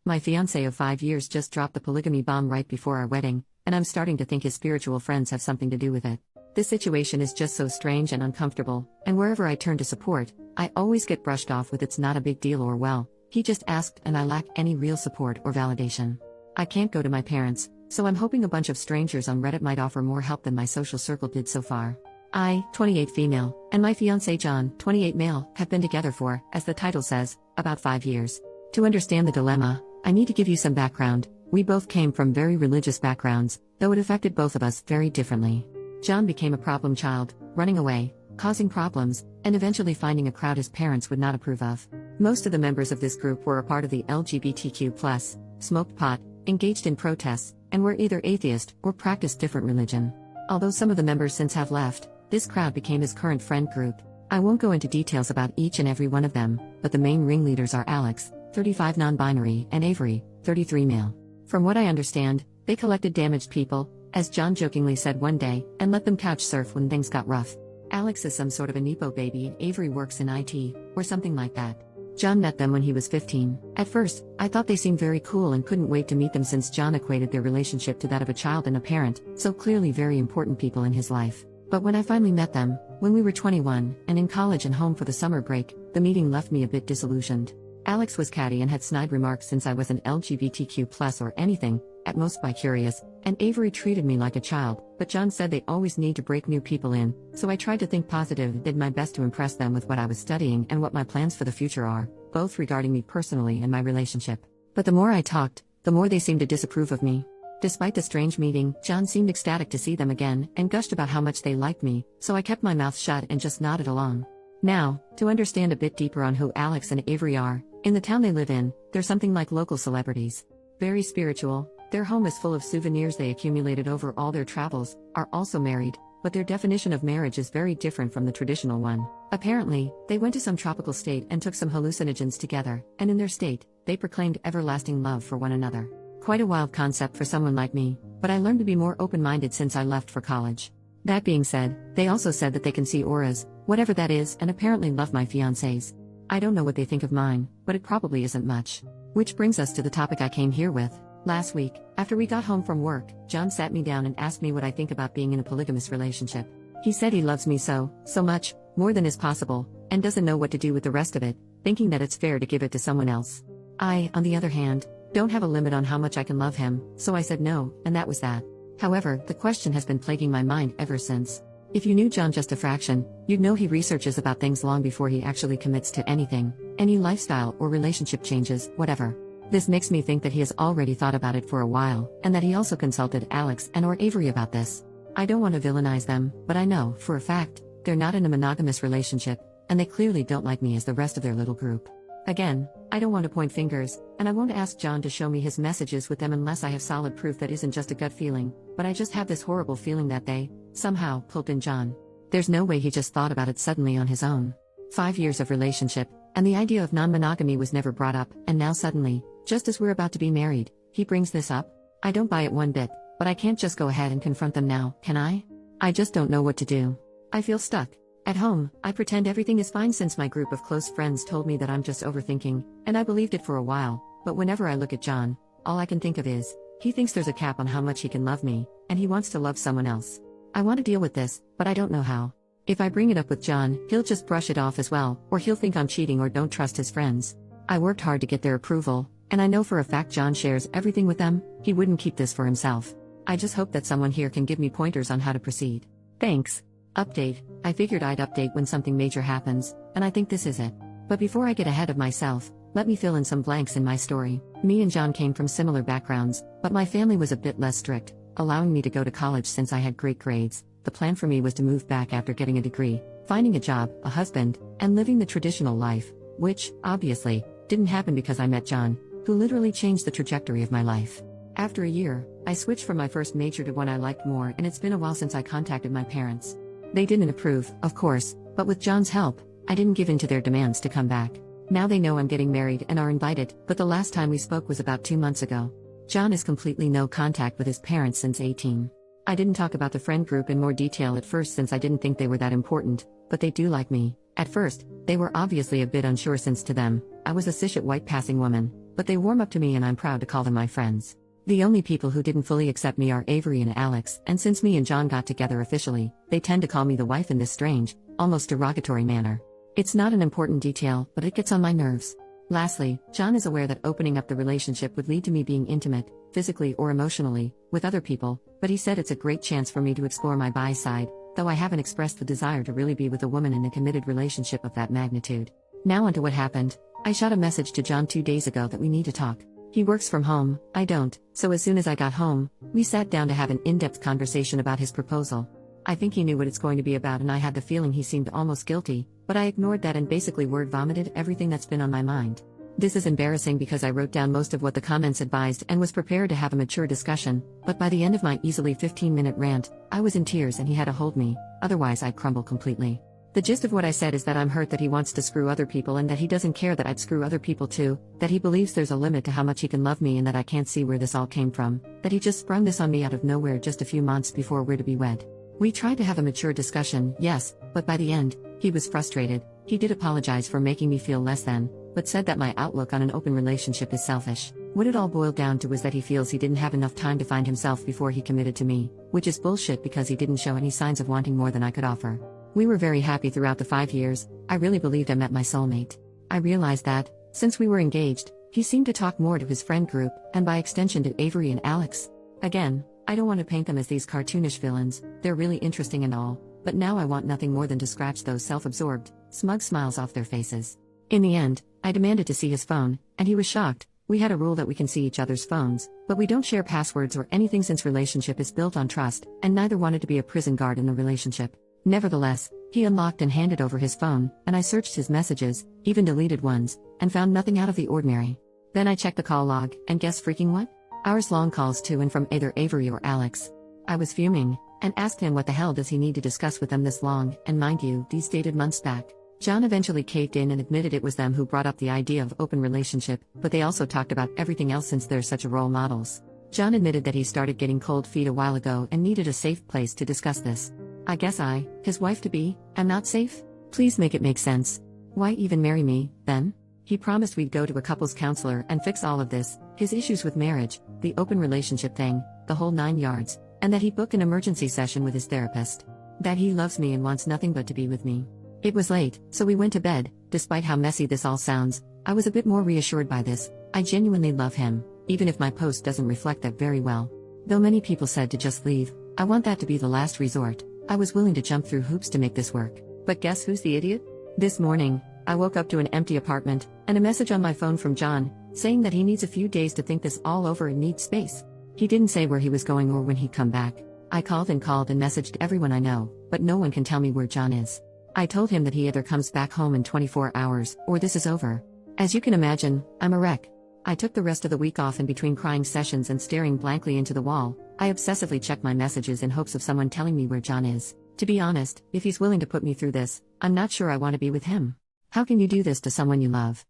My fiancé of 5 years just dropped the polygamy bomb right before our wedding, and I'm starting to think his spiritual friends have something to do with it. This situation is just so strange and uncomfortable, and wherever I turn to support, I always get brushed off with "it's not a big deal" or "well, he just asked," and I lack any real support or validation. I can't go to my parents, so I'm hoping a bunch of strangers on Reddit might offer more help than my social circle did so far. I, 28 female, and my fiancé John, 28 male, have been together for, as the title says, about 5 years. To understand the dilemma, I need to give you some background. We both came from very religious backgrounds, though it affected both of us very differently. John became a problem child, running away, causing problems, and eventually finding a crowd his parents would not approve of. Most of the members of this group were a part of the LGBTQ+, smoked pot, engaged in protests, and were either atheist or practiced different religion. Although some of the members since have left, this crowd became his current friend group. I won't go into details about each and every one of them, but the main ringleaders are Alex, 35 non-binary, and Avery, 33 male. From what I understand, they collected damaged people, as John jokingly said one day, and let them couch surf when things got rough. Alex is some sort of a Nepo baby and Avery works in IT, or something like that. John met them when he was 15. At first, I thought they seemed very cool and couldn't wait to meet them since John equated their relationship to that of a child and a parent, so clearly very important people in his life. But when I finally met them, when we were 21, and in college and home for the summer break, the meeting left me a bit disillusioned. Alex was catty and had snide remarks since I wasn't LGBTQ+ or anything, at most bi-curious, and Avery treated me like a child, but John said they always need to break new people in, so I tried to think positive and did my best to impress them with what I was studying and what my plans for the future are, both regarding me personally and my relationship. But the more I talked, the more they seemed to disapprove of me. Despite the strange meeting, John seemed ecstatic to see them again, and gushed about how much they liked me, so I kept my mouth shut and just nodded along. Now, to understand a bit deeper on who Alex and Avery are, in the town they live in, they're something like local celebrities. Very spiritual, their home is full of souvenirs they accumulated over all their travels, are also married, but their definition of marriage is very different from the traditional one. Apparently, they went to some tropical state and took some hallucinogens together, and in their state, they proclaimed everlasting love for one another. Quite a wild concept for someone like me, but I learned to be more open-minded since I left for college. That being said, they also said that they can see auras, whatever that is, and apparently love my fiancés. I don't know what they think of mine, but it probably isn't much. Which brings us to the topic I came here with. Last week, after we got home from work, John sat me down and asked me what I think about being in a polygamous relationship. He said he loves me so much, more than is possible, and doesn't know what to do with the rest of it, thinking that it's fair to give it to someone else. I, on the other hand, don't have a limit on how much I can love him, so I said no, and that was that. However, the question has been plaguing my mind ever since. If you knew John just a fraction, you'd know he researches about things long before he actually commits to anything, any lifestyle or relationship changes, whatever. This makes me think that he has already thought about it for a while, and that he also consulted Alex and or Avery about this. I don't want to villainize them, but I know, for a fact, they're not in a monogamous relationship, and they clearly don't like me as the rest of their little group. Again, I don't want to point fingers, and I won't ask John to show me his messages with them unless I have solid proof that isn't just a gut feeling, but I just have this horrible feeling that they, somehow, pulled in John. There's no way he just thought about it suddenly on his own. 5 years of relationship, and the idea of non-monogamy was never brought up, and now suddenly, just as we're about to be married, he brings this up? I don't buy it one bit, but I can't just go ahead and confront them now, can I? I just don't know what to do. I feel stuck. At home, I pretend everything is fine since my group of close friends told me that I'm just overthinking, and I believed it for a while, but whenever I look at John, all I can think of is, he thinks there's a cap on how much he can love me, and he wants to love someone else. I want to deal with this, but I don't know how. If I bring it up with John, he'll just brush it off as well, or he'll think I'm cheating or don't trust his friends. I worked hard to get their approval, and I know for a fact John shares everything with them. He wouldn't keep this for himself. I just hope that someone here can give me pointers on how to proceed. Thanks. Update. I figured I'd update when something major happens, and I think this is it. But before I get ahead of myself, let me fill in some blanks in my story. Me and John came from similar backgrounds, but my family was a bit less strict, allowing me to go to college since I had great grades. The plan for me was to move back after getting a degree, finding a job, a husband, and living the traditional life, which, obviously, didn't happen because I met John, who literally changed the trajectory of my life. After a year, I switched from my first major to one I liked more, and it's been a while since I contacted my parents. They didn't approve, of course, but with John's help, I didn't give in to their demands to come back. Now they know I'm getting married and are invited, but the last time we spoke was about 2 months ago. John has completely no contact with his parents since 18. I didn't talk about the friend group in more detail at first since I didn't think they were that important, but they do like me. At first, they were obviously a bit unsure since to them, I was a cishet white passing woman, but they warm up to me and I'm proud to call them my friends. The only people who didn't fully accept me are Avery and Alex, and since me and John got together officially, they tend to call me the wife in this strange, almost derogatory manner. It's not an important detail, but it gets on my nerves. Lastly, John is aware that opening up the relationship would lead to me being intimate, physically or emotionally, with other people, but he said it's a great chance for me to explore my bi side, though I haven't expressed the desire to really be with a woman in a committed relationship of that magnitude. Now onto what happened. I shot a message to John 2 days ago that we need to talk. He works from home, I don't, so as soon as I got home, we sat down to have an in-depth conversation about his proposal. I think he knew what it's going to be about and I had the feeling he seemed almost guilty, but I ignored that and basically word vomited everything that's been on my mind. This is embarrassing because I wrote down most of what the comments advised and was prepared to have a mature discussion, but by the end of my easily 15-minute rant, I was in tears and he had to hold me, otherwise I'd crumble completely. The gist of what I said is that I'm hurt that he wants to screw other people and that he doesn't care that I'd screw other people too, that he believes there's a limit to how much he can love me and that I can't see where this all came from, that he just sprung this on me out of nowhere just a few months before we're to be wed. We tried to have a mature discussion, yes, but by the end, he was frustrated. He did apologize for making me feel less than, but said that my outlook on an open relationship is selfish. What it all boiled down to was that he feels he didn't have enough time to find himself before he committed to me, which is bullshit because he didn't show any signs of wanting more than I could offer. We were very happy throughout the 5 years. I really believed I met my soulmate. I realized that, since we were engaged, he seemed to talk more to his friend group, and by extension to Avery and Alex. Again, I don't want to paint them as these cartoonish villains, they're really interesting and all, but now I want nothing more than to scratch those self-absorbed, smug smiles off their faces. In the end, I demanded to see his phone, and he was shocked. We had a rule that we can see each other's phones, but we don't share passwords or anything since relationship is built on trust, and neither wanted to be a prison guard in the relationship. Nevertheless, he unlocked and handed over his phone, and I searched his messages, even deleted ones, and found nothing out of the ordinary. Then I checked the call log, and guess freaking what? Hours-long calls to and from either Avery or Alex. I was fuming, and asked him what the hell does he need to discuss with them this long, and mind you, these dated months back. John eventually caved in and admitted it was them who brought up the idea of open relationship, but they also talked about everything else since they're such role models. John admitted that he started getting cold feet a while ago and needed a safe place to discuss this. I guess I, his wife-to-be, am not safe? Please make it make sense. Why even marry me, then? He promised we'd go to a couples counselor and fix all of this, his issues with marriage, the open relationship thing, the whole 9 yards, and that he'd book an emergency session with his therapist. That he loves me and wants nothing but to be with me. It was late, so we went to bed. Despite how messy this all sounds, I was a bit more reassured by this. I genuinely love him, even if my post doesn't reflect that very well. Though many people said to just leave, I want that to be the last resort. I was willing to jump through hoops to make this work. But guess who's the idiot? This morning, I woke up to an empty apartment, and a message on my phone from John, saying that he needs a few days to think this all over and needs space. He didn't say where he was going or when he'd come back. I called and messaged everyone I know, but no one can tell me where John is. I told him that he either comes back home in 24 hours, or this is over. As you can imagine, I'm a wreck. I took the rest of the week off in between crying sessions and staring blankly into the wall. I obsessively checked my messages in hopes of someone telling me where John is. To be honest, if he's willing to put me through this, I'm not sure I want to be with him. How can you do this to someone you love?